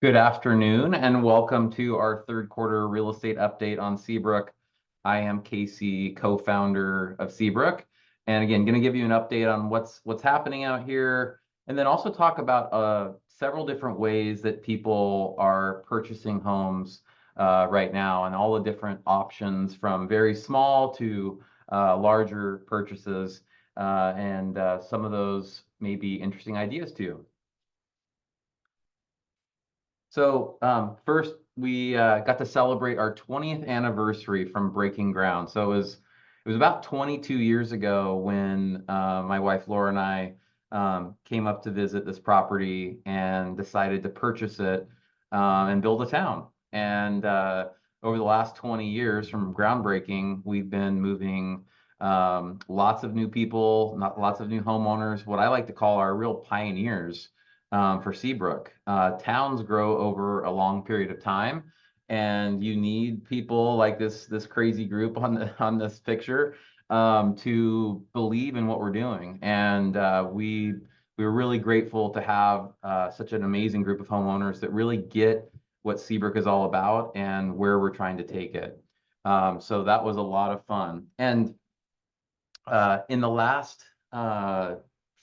Good afternoon and welcome to our third quarter real estate update on Seabrook. I am Casey, co-founder of Seabrook, and again, going to give you an update on what's happening out here, and then also talk about several different ways that people are purchasing homes right now, and all the different options from very small to larger purchases, and some of those may be interesting ideas to you. So first, we got to celebrate our 20th anniversary from breaking ground. So it was about 22 years ago when my wife Laura and I came up to visit this property and decided to purchase it and build a town. And over the last 20 years from groundbreaking, we've been moving lots of new people, not lots of new homeowners, what I like to call our real pioneers for Seabrook. Towns grow over a long period of time, and you need people like this crazy group on this picture to believe in what we're doing. And we were really grateful to have such an amazing group of homeowners that really get what Seabrook is all about and where we're trying to take it. So that was a lot of fun. And in the last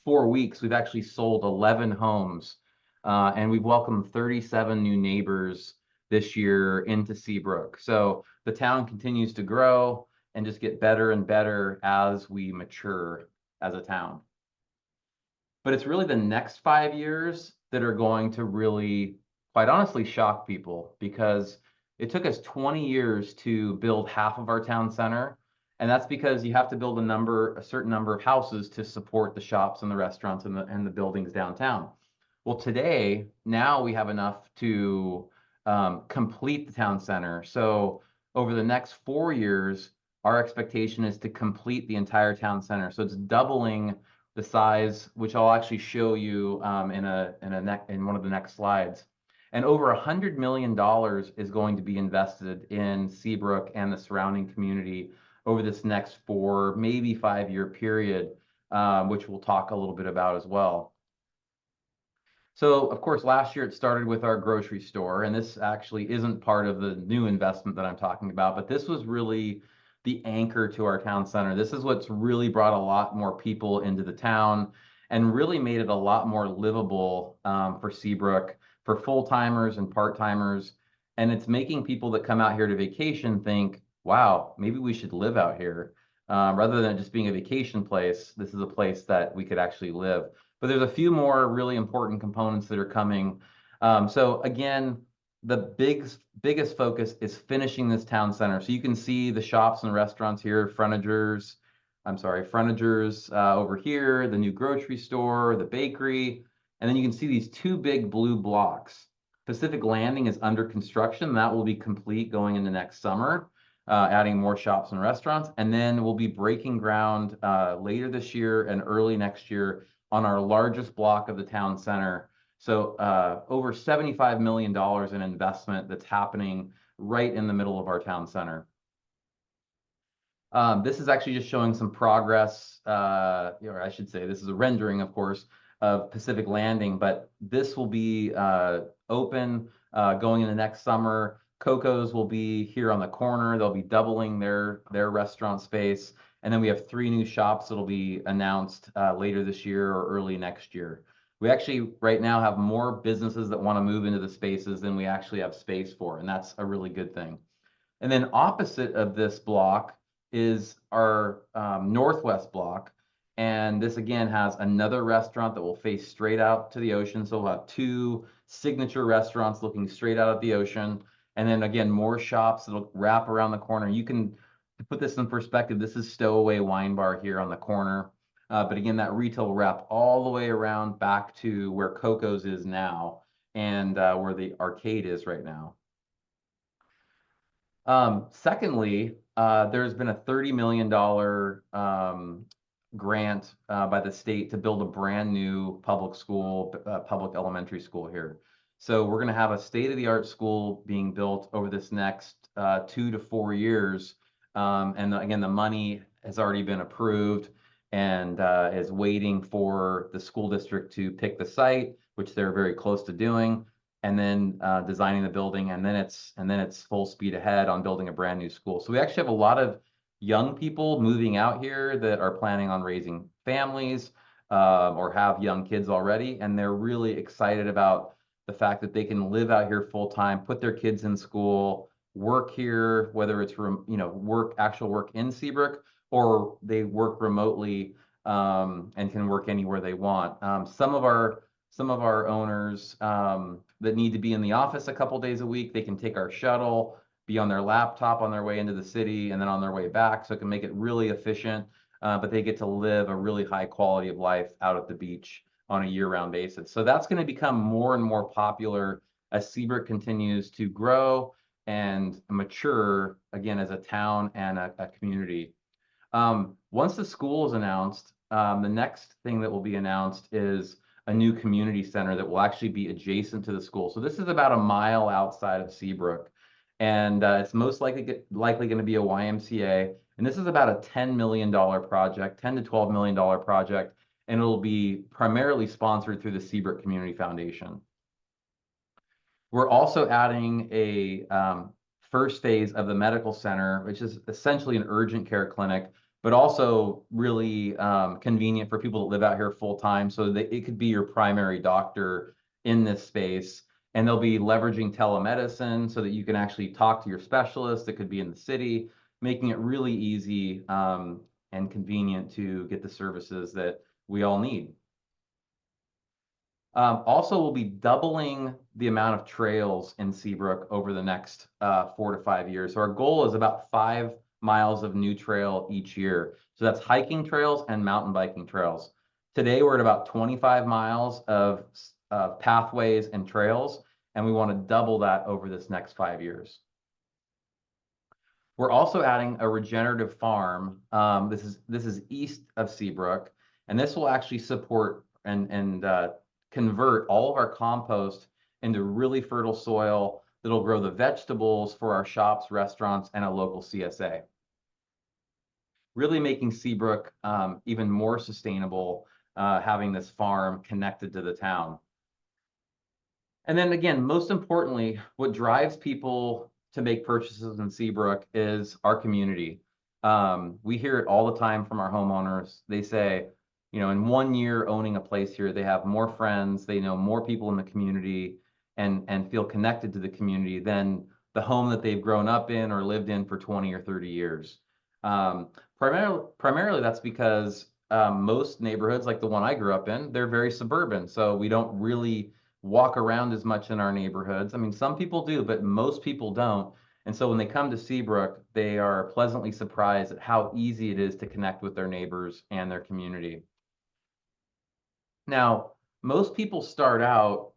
4 weeks, we've actually sold 11 homes, and we've welcomed 37 new neighbors this year into Seabrook. So the town continues to grow and just get better and better as we mature as a town. But it's really the next 5 years that are going to really, quite honestly, shock people, because it took us 20 years to build half of our town center. And that's because you have to build a certain number of houses to support the shops and the restaurants and the buildings downtown. Well, today, now we have enough to complete the town center. So over the next 4 years, our expectation is to complete the entire town center. So it's doubling the size, which I'll actually show you in one of the next slides. And over $100 million is going to be invested in Seabrook and the surrounding community over this next 4, maybe 5-year period, which we'll talk a little bit about as well. So, of course, last year it started with our grocery store, and this actually isn't part of the new investment that I'm talking about, but this was really the anchor to our town center. This is what's really brought a lot more people into the town and really made it a lot more livable for Seabrook, for full-timers and part-timers. And it's making people that come out here to vacation think, wow, maybe we should live out here. Rather than just being a vacation place, this is a place that we could actually live. But there's a few more really important components that are coming. So again, the biggest focus is finishing this town center. So you can see the shops and restaurants here, frontagers over here, the new grocery store, the bakery, and then you can see these 2 big blue blocks. Pacific Landing is under construction. That will be complete going into next summer, adding more shops and restaurants. And then we'll be breaking ground later this year and early next year on our largest block of the town center. So over $75 million in investment that's happening right in the middle of our town center. This is actually just showing some progress, or I should say this is a rendering, of course, of Pacific Landing, but this will be open going into next summer. Coco's will be here on the corner. They'll be doubling their restaurant space. And then we have 3 new shops that'll be announced later this year or early next year. We actually right now have more businesses that want to move into the spaces than we actually have space for, and that's a really good thing. And then opposite of this block is our northwest block. And this again has another restaurant that will face straight out to the ocean. So we'll have 2 signature restaurants looking straight out at the ocean. And then again, more shops that'll wrap around the corner. You can, to put this in perspective, this is Stowaway Wine Bar here on the corner. But again, that retail will wrap all the way around back to where Coco's is now and where the arcade is right now. Secondly, there's been a $30 million grant by the state to build a brand new public school, public elementary school here. So we're going to have a state-of-the-art school being built over this next 2 to 4 years. And again, the money has already been approved and is waiting for the school district to pick the site, which they're very close to doing. and then designing the building, and then it's full speed ahead on building a brand new school. So we actually have a lot of young people moving out here that are planning on raising families or have young kids already, and they're really excited about the fact that they can live out here full time, put their kids in school, work here, whether it's actual work in Seabrook, or they work remotely and can work anywhere they want. Some of our owners that need to be in the office a couple days a week, they can take our shuttle, be on their laptop on their way into the city, and then on their way back. So it can make it really efficient, but they get to live a really high quality of life out at the beach on a year-round basis. So that's going to become more and more popular as Seabrook continues to grow and mature again as a town and a community. Once the school is announced, the next thing that will be announced is a new community center that will actually be adjacent to the school. So this is about a mile outside of Seabrook, and it's most likely going to be a YMCA. And this is about a $10 million project, $10 to $12 million project, and it'll be primarily sponsored through the Seabrook Community Foundation. We're also adding a first phase of the medical center, which is essentially an urgent care clinic, but also really convenient for people that live out here full time, so that it could be your primary doctor in this space. And they'll be leveraging telemedicine so that you can actually talk to your specialist that could be in the city, making it really easy and convenient to get the services that we all need. Also, we'll be doubling the amount of trails in Seabrook over the next 4 to 5 years. So our goal is about 5 miles of new trail each year. So that's hiking trails and mountain biking trails. Today, we're at about 25 miles of pathways and trails, and we want to double that over this next 5 years. We're also adding a regenerative farm. This is east of Seabrook, and this will actually support and convert all of our compost into really fertile soil that'll grow the vegetables for our shops, restaurants, and a local CSA. Really making Seabrook even more sustainable, having this farm connected to the town. And then again, most importantly, what drives people to make purchases in Seabrook is our community. We hear it all the time from our homeowners. They say, in 1 year owning a place here, they have more friends, they know more people in the community, and feel connected to the community than the home that they've grown up in or lived in for 20 or 30 years. Primarily that's because most neighborhoods, like the one I grew up in, they're very suburban. So we don't really walk around as much in our neighborhoods. I mean, some people do, but most people don't. And so when they come to Seabrook, they are pleasantly surprised at how easy it is to connect with their neighbors and their community. Now, most people start out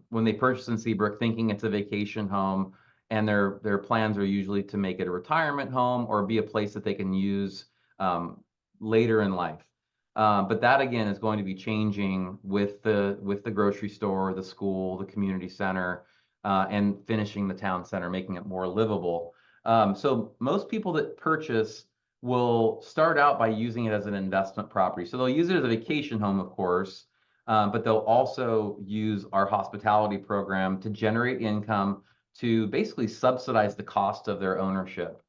when they purchase in Seabrook thinking it's a vacation home, and their plans are usually to make it a retirement home or be a place that they can use later in life. But that again is going to be changing with the grocery store, the school, the community center, and finishing the town center, making it more livable. So most people that purchase will start out by using it as an investment property. So they'll use it as a vacation home, of course, but they'll also use our hospitality program to generate income to basically subsidize the cost of their ownership.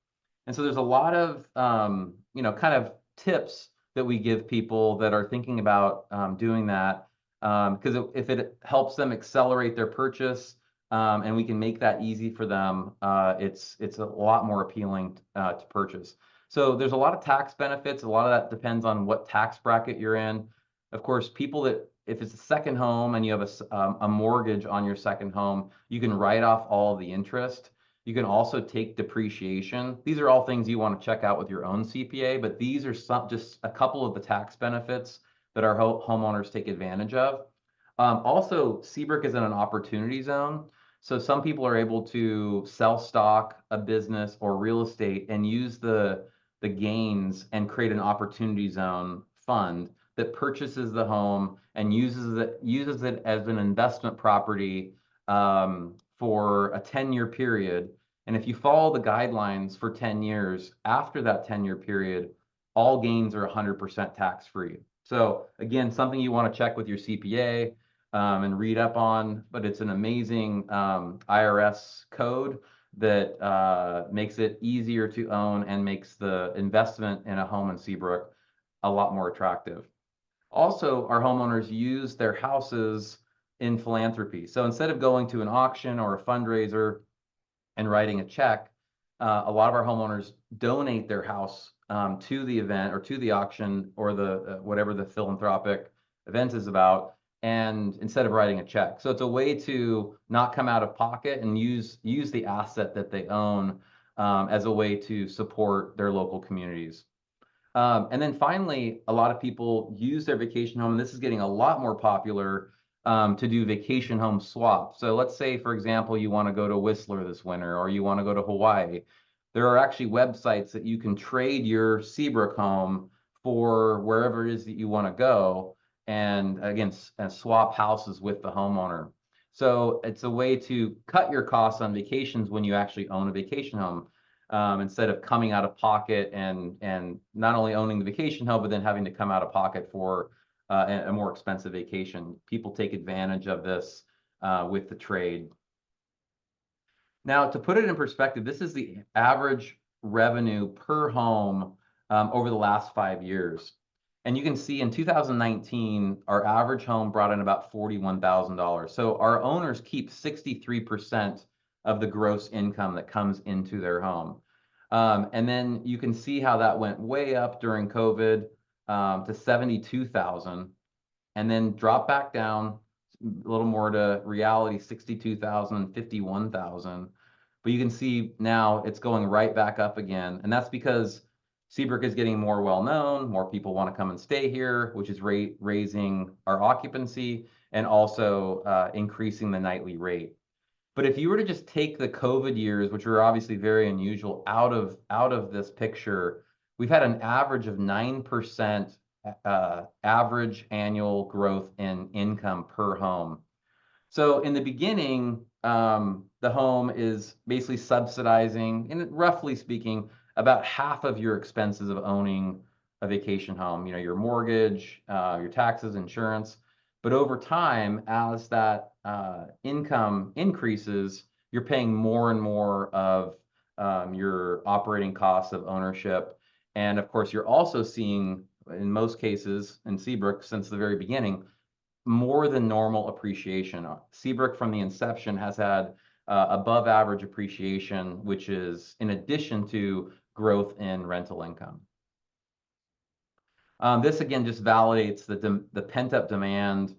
And so there's a lot of kind of tips that we give people that are thinking about doing that, because if it helps them accelerate their purchase and we can make that easy for them, it's a lot more appealing to purchase. So there's a lot of tax benefits. A lot of that depends on what tax bracket you're in. Of course, people that, if it's a second home and you have a mortgage on your second home, you can write off all of the interest. You can also take depreciation. These are all things you want to check out with your own CPA, but these are just a couple of the tax benefits that our homeowners take advantage of. Also, Seabrook is in an opportunity zone. So some people are able to sell stock, a business, or real estate and use the gains and create an opportunity zone fund that purchases the home and uses it as an investment property for a 10-year period. And if you follow the guidelines for 10 years, after that 10-year period, all gains are 100% tax-free. So again, something you want to check with your CPA. and read up on, but it's an amazing IRS code that makes it easier to own and makes the investment in a home in Seabrook a lot more attractive. Also, our homeowners use their houses in philanthropy. So instead of going to an auction or a fundraiser and writing a check, a lot of our homeowners donate their house to the event or to the auction or the whatever the philanthropic event is about, and instead of writing a check. So it's a way to not come out of pocket and use the asset that they own as a way to support their local communities. And then finally, a lot of people use their vacation home, and this is getting a lot more popular to do vacation home swap. So let's say, for example, you want to go to Whistler this winter or you want to go to Hawaii. There are actually websites that you can trade your Seabrook home for wherever it is that you want to go, and again, swap houses with the homeowner. So it's a way to cut your costs on vacations when you actually own a vacation home instead of coming out of pocket and not only owning the vacation home, but then having to come out of pocket for a more expensive vacation. People take advantage of this with the trade. Now, to put it in perspective, this is the average revenue per home over the last 5 years. And you can see in 2019, our average home brought in about $41,000. So our owners keep 63% of the gross income that comes into their home. And then you can see how that went way up during COVID to 72,000, and then drop back down a little more to reality, 62,000, 51,000. But you can see now it's going right back up again. And that's because Seabrook is getting more well-known, more people want to come and stay here, which is raising our occupancy and also increasing the nightly rate. But if you were to just take the COVID years, which are obviously very unusual, out of this picture, we've had an average of 9% average annual growth in income per home. So in the beginning, the home is basically subsidizing, and roughly speaking, about half of your expenses of owning a vacation home. You know, your mortgage, your taxes, insurance. But over time, as that income increases, you're paying more and more of your operating costs of ownership. And of course, you're also seeing, in most cases, in Seabrook, since the very beginning, more than normal appreciation. Seabrook, from the inception, has had above average appreciation, which is in addition to growth in rental income. This again just validates the pent-up demand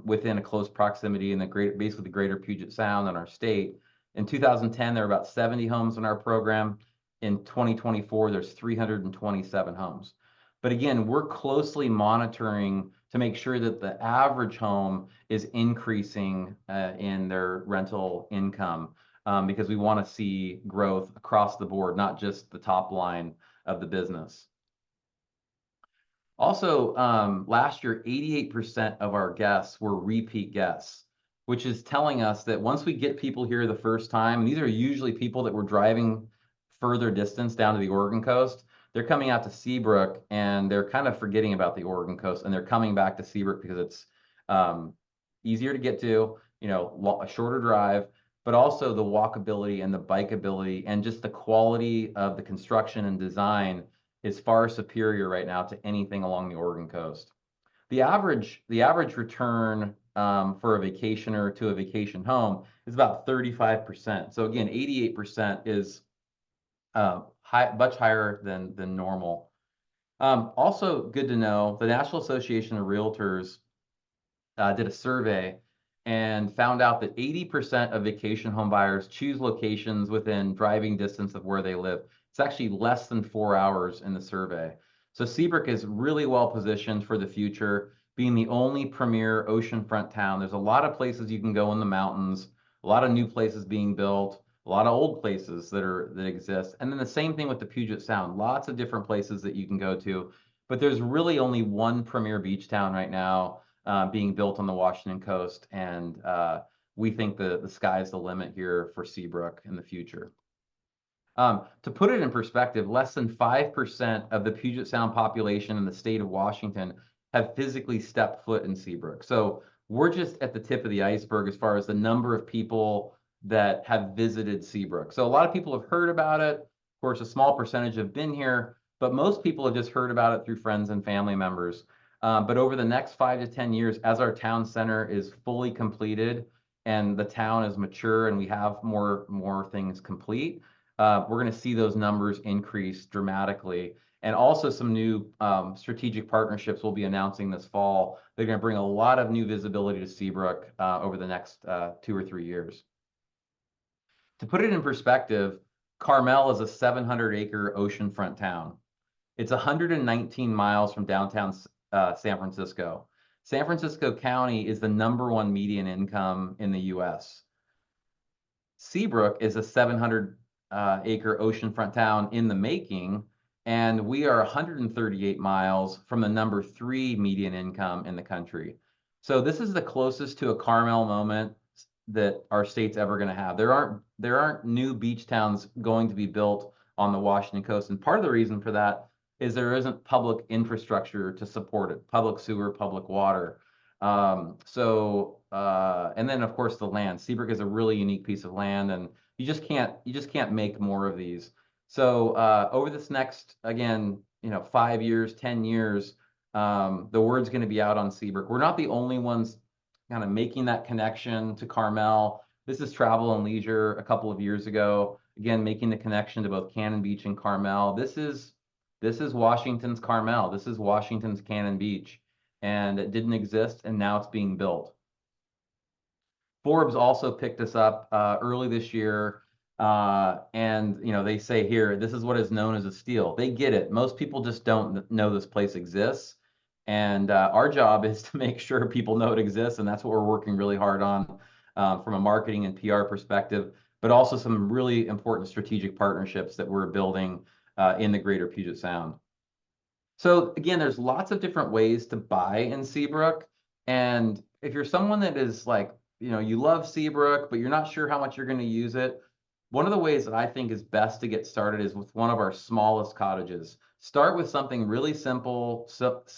within a close proximity in basically the greater Puget Sound in our state. In 2010, there were about 70 homes in our program. In 2024, there's 327 homes. But again, we're closely monitoring to make sure that the average home is increasing in their rental income because we want to see growth across the board, not just the top line of the business. Also, last year, 88% of our guests were repeat guests, which is telling us that once we get people here the first time, and these are usually people that were driving further distance down to the Oregon coast, they're coming out to Seabrook and they're kind of forgetting about the Oregon coast, and they're coming back to Seabrook because it's easier to get to, you know, a shorter drive, but also the walkability and the bikeability and just the quality of the construction and design is far superior right now to anything along the Oregon coast. The average return for a vacationer to a vacation home is about 35%. So again, 88% is much higher than normal. Also good to know, the National Association of Realtors did a survey and found out that 80% of vacation home buyers choose locations within driving distance of where they live. It's actually less than 4 hours in the survey. So Seabrook is really well positioned for the future, being the only premier oceanfront town. There's a lot of places you can go in the mountains, a lot of new places being built, a lot of old places that exist. And then the same thing with the Puget Sound, lots of different places that you can go to. But there's really only one premier beach town right now being built on the Washington coast. And we think the sky's the limit here for Seabrook in the future. To put it in perspective, less than 5% of the Puget Sound population in the state of Washington have physically stepped foot in Seabrook. So we're just at the tip of the iceberg as far as the number of people that have visited Seabrook. So a lot of people have heard about it. Of course, a small percentage have been here, but most people have just heard about it through friends and family members. But over the next 5 to 10 years, as our town center is fully completed and the town is mature and we have more things complete, we're going to see those numbers increase dramatically. And also some new strategic partnerships we'll be announcing this fall. They're going to bring a lot of new visibility to Seabrook over the next 2 or 3 years. To put it in perspective, Carmel is a 700-acre oceanfront town. It's 119 miles from downtown San Francisco. San Francisco County is the #1 median income in the US. Seabrook is a 700 acre oceanfront town in the making, and we are 138 miles from the #3 median income in the country. So this is the closest to a Carmel moment that our state's ever going to have. There aren't new beach towns going to be built on the Washington coast, and part of the reason for that is there isn't public infrastructure to support it, public sewer, public water. And then of course the land. Seabrook is a really unique piece of land, and you just can't make more of these. So over this next, again, 5 years, 10 years, the word's going to be out on Seabrook. We're not the only ones kind of making that connection to Carmel. This is Travel and Leisure a couple of years ago, again, making the connection to both Cannon Beach and Carmel. This is Washington's Carmel. This is Washington's Cannon Beach. And it didn't exist, and now it's being built. Forbes also picked us up early this year, and they say here, this is what is known as a steal. They get it. Most people just don't know this place exists, and our job is to make sure people know it exists, and that's what we're working really hard on from a marketing and PR perspective, but also some really important strategic partnerships that we're building in the greater Puget Sound. So again, there's lots of different ways to buy in Seabrook. And if you're someone that is like, you love Seabrook, but you're not sure how much you're going to use it, one of the ways that I think is best to get started is with one of our smallest cottages. Start with something really simple,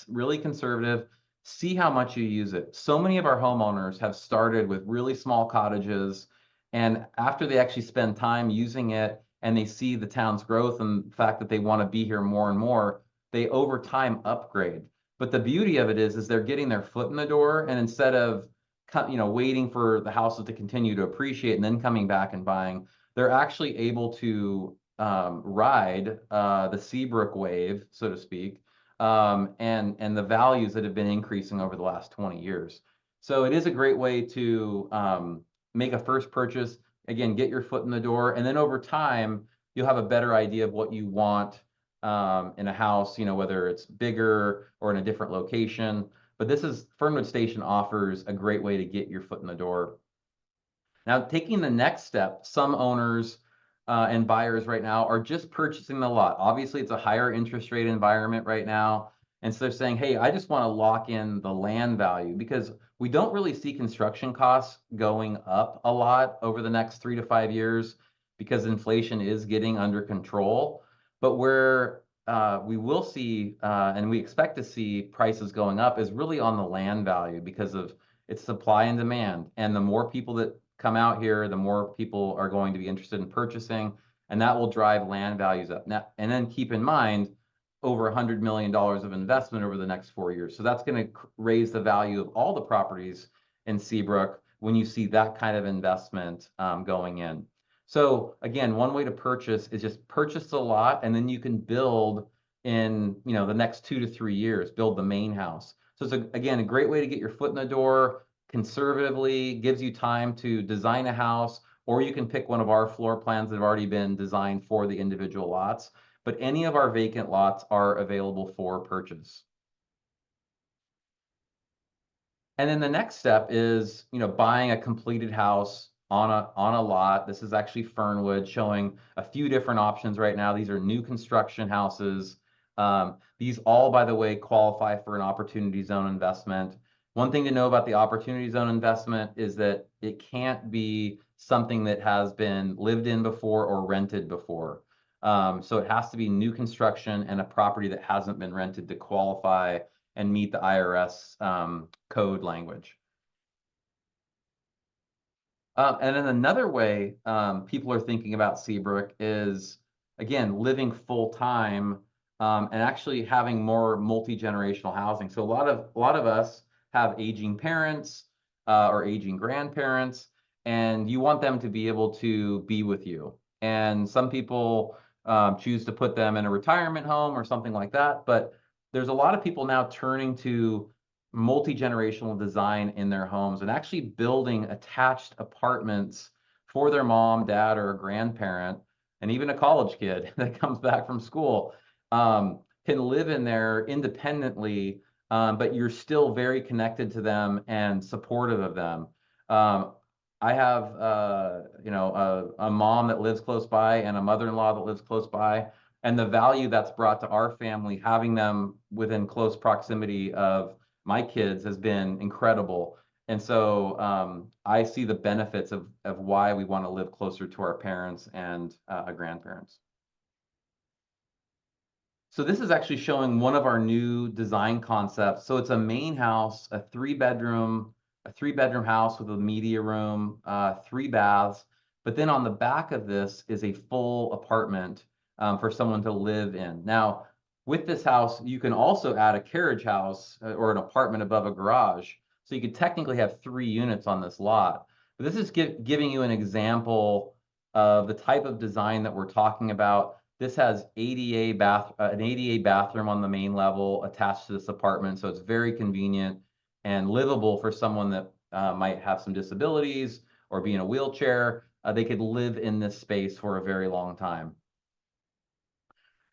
really conservative, see how much you use it. So many of our homeowners have started with really small cottages, and after they actually spend time using it and they see the town's growth and the fact that they want to be here more and more, they over time upgrade. But the beauty of it is they're getting their foot in the door, and instead of waiting for the houses to continue to appreciate and then coming back and buying, they're actually able to ride the Seabrook wave, so to speak, and the values that have been increasing over the last 20 years. So it is a great way to make a first purchase, again, get your foot in the door, and then over time, you'll have a better idea of what you want in a house, whether it's bigger or in a different location. But Fernwood Station offers a great way to get your foot in the door. Now, taking the next step, some owners and buyers right now are just purchasing the lot. Obviously, it's a higher interest rate environment right now. And so they're saying, hey, I just want to lock in the land value, because we don't really see construction costs going up a lot over the next 3 to 5 years because inflation is getting under control. But where we will see, and we expect to see prices going up, is really on the land value because of its supply and demand. And the more people that come out here, the more people are going to be interested in purchasing, and that will drive land values up. Now, and then keep in mind, over $100 million of investment over the next 4 years. So that's going to raise the value of all the properties in Seabrook when you see that kind of investment going in. So again, one way to purchase is just purchase the lot, and then you can build in the next 2 to 3 years, build the main house. So it's again a great way to get your foot in the door conservatively, gives you time to design a house, or you can pick one of our floor plans that have already been designed for the individual lots. But any of our vacant lots are available for purchase. And then the next step is, buying a completed house on a lot. This is actually Fernwood showing a few different options right now. These are new construction houses. These all, by the way, qualify for an opportunity zone investment. One thing to know about the opportunity zone investment is that it can't be something that has been lived in before or rented before. So it has to be new construction and a property that hasn't been rented to qualify and meet the IRS code language. And then another way people are thinking about Seabrook is, again, living full time and actually having more multi-generational housing. So a lot of us have aging parents or aging grandparents, and you want them to be able to be with you. And some people choose to put them in a retirement home or something like that. But there's a lot of people now turning to multi-generational design in their homes and actually building attached apartments for their mom, dad, or a grandparent, and even a college kid that comes back from school can live in there independently, but you're still very connected to them and supportive of them. Um, I have, a mom that lives close by and a mother-in-law that lives close by, and the value that's brought to our family, having them within close proximity of my kids has been incredible. And so I see the benefits of why we want to live closer to our parents and grandparents. So this is actually showing one of our new design concepts. So it's a main house, a three bedroom house with a media room, 3 baths. But then on the back of this is a full apartment for someone to live in. Now, with this house, you can also add a carriage house or an apartment above a garage. So you could technically have 3 units on this lot. But this is giving you an example of the type of design that we're talking about. This has an ADA bathroom on the main level attached to this apartment, so it's very convenient and livable for someone that might have some disabilities or be in a wheelchair. They could live in this space for a very long time.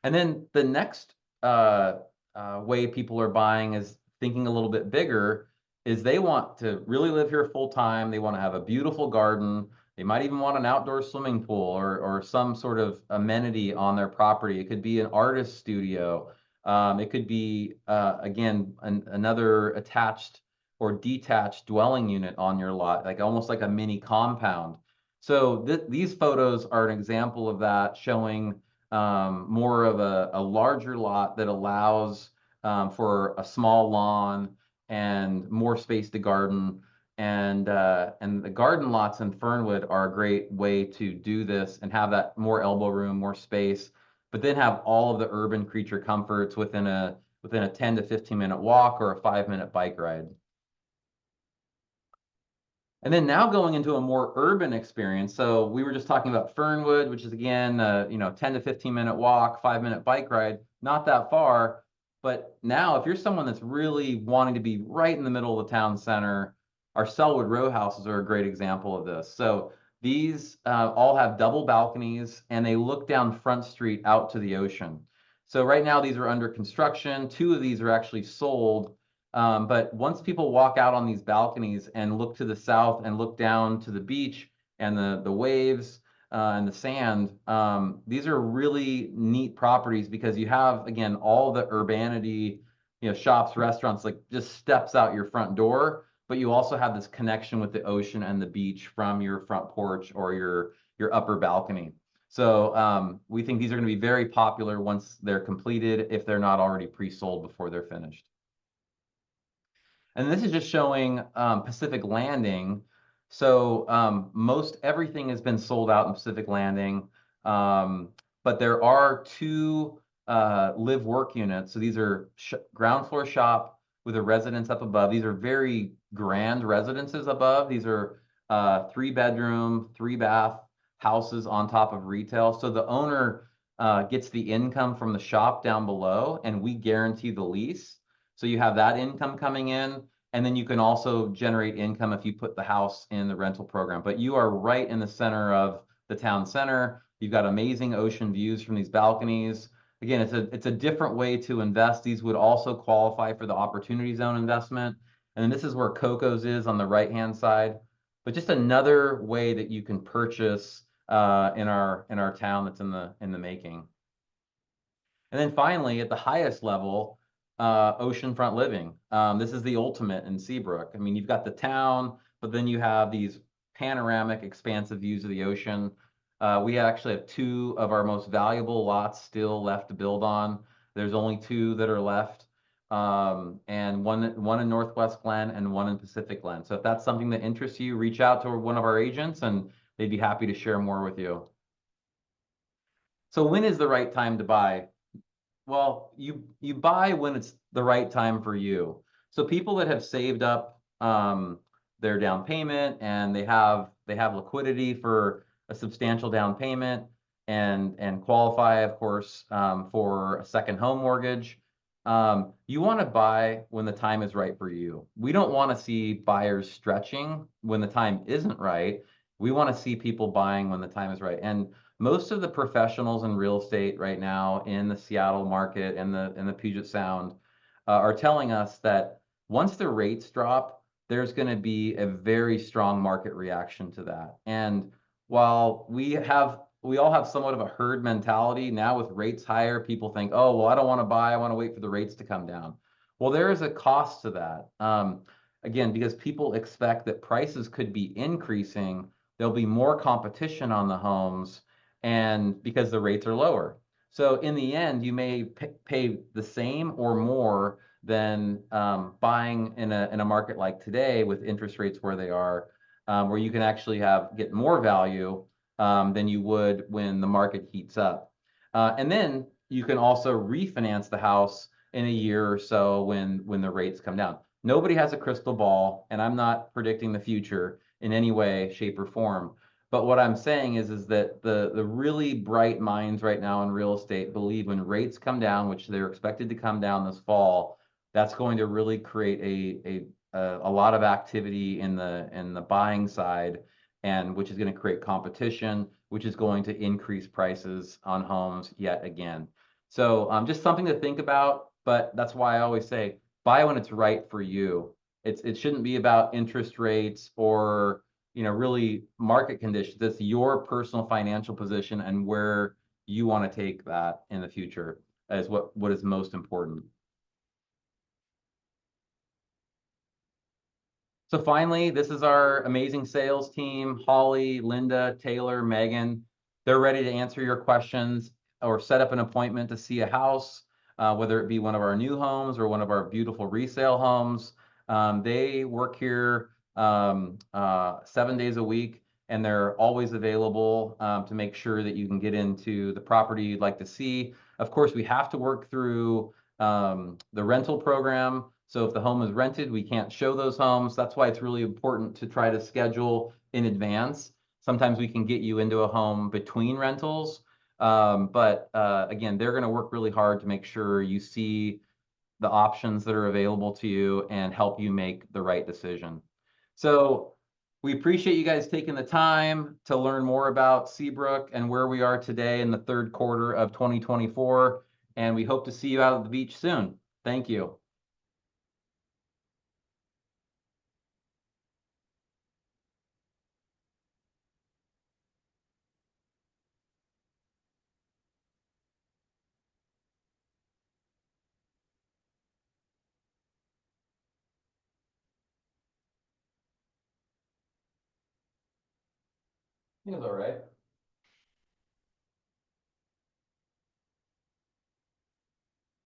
And then the next way people are buying is thinking a little bit bigger, is they want to really live here full time. They want to have a beautiful garden. They might even want an outdoor swimming pool or some sort of amenity on their property. It could be an artist studio. It could be, again, another attached or detached dwelling unit on your lot, like almost like a mini compound. So these photos are an example of that, showing more of a larger lot that allows for a small lawn and more space to garden. And the garden lots in Fernwood are a great way to do this and have that more elbow room, more space, but then have all of the urban creature comforts within a 10 to 15 minute walk or a 5 minute bike ride. And then now going into a more urban experience. So we were just talking about Fernwood, which is again, 10 to 15 minute walk, 5 minute bike ride, not that far. But now if you're someone that's really wanting to be right in the middle of the town center, our Selwood row houses are a great example of this. So these all have double balconies and they look down Front Street out to the ocean. So right now these are under construction. 2 of these are actually sold. But once people walk out on these balconies and look to the south and look down to the beach and the waves and the sand, these are really neat properties because you have, again, all the urbanity, shops, restaurants, like just steps out your front door, but you also have this connection with the ocean and the beach from your front porch or your upper balcony. So we think these are going to be very popular once they're completed, if they're not already pre-sold before they're finished. And this is just showing Pacific Landing. So most everything has been sold out in Pacific Landing, but there are 2 live work units. So these are ground floor shop with a residence up above. These are very grand residences above. These are 3 bedroom, 3 bath houses on top of retail. So the owner gets the income from the shop down below, and we guarantee the lease. So you have that income coming in, and then you can also generate income if you put the house in the rental program. But you are right in the center of the town center. You've got amazing ocean views from these balconies. Again, it's a different way to invest. These would also qualify for the opportunity zone investment. And then this is where Coco's is on the right-hand side. But just another way that you can purchase in our town that's in the making. And then finally, at the highest level, oceanfront living. This is the ultimate in Seabrook. I mean, you've got the town, but then you have these panoramic, expansive views of the ocean. We actually have 2 of our most valuable lots still left to build on. There's only 2 that are left. and one in Northwest Glen and one in Pacific Glen. So if that's something that interests you, reach out to one of our agents and they'd be happy to share more with you. So when is the right time to buy? Well, you buy when it's the right time for you. So people that have saved up their down payment and they have liquidity for a substantial down payment and qualify, of course, for a second home mortgage. You want to buy when the time is right for you. We don't want to see buyers stretching when the time isn't right. We want to see people buying when the time is right. And most of the professionals in real estate right now in the Seattle market and the Puget Sound are telling us that once the rates drop, there's going to be a very strong market reaction to that. And while we all have somewhat of a herd mentality now with rates higher, people think, oh, well, I don't want to buy, I want to wait for the rates to come down. Well, there is a cost to that. Again, because people expect that prices could be increasing, there'll be more competition on the homes and because the rates are lower. So in the end, you may pay the same or more than buying in a market like today with interest rates where they are, where you can actually get more value than you would when the market heats up. And then you can also refinance the house in a year or so when the rates come down. Nobody has a crystal ball, and I'm not predicting the future in any way, shape, or form. But what I'm saying is that the really bright minds right now in real estate believe when rates come down, which they're expected to come down this fall, that's going to really create a lot of activity in the buying side, and which is going to create competition, which is going to increase prices on homes yet again. So just something to think about. But that's why I always say buy when it's right for you. It shouldn't be about interest rates or really market conditions. It's your personal financial position and where you want to take that in the future is what is most important. So finally, this is our amazing sales team, Holly, Linda, Taylor, Megan. They're ready to answer your questions or set up an appointment to see a house, whether it be one of our new homes or one of our beautiful resale homes. They work here 7 days a week, and they're always available to make sure that you can get into the property you'd like to see. Of course, we have to work through the rental program. So if the home is rented, we can't show those homes. That's why it's really important to try to schedule in advance. Sometimes we can get you into a home between rentals. But again, they're going to work really hard to make sure you see the options that are available to you and help you make the right decision. So we appreciate you guys taking the time to learn more about Seabrook and where we are today in the third quarter of 2024. And we hope to see you out at the beach soon. Thank you. It was all right.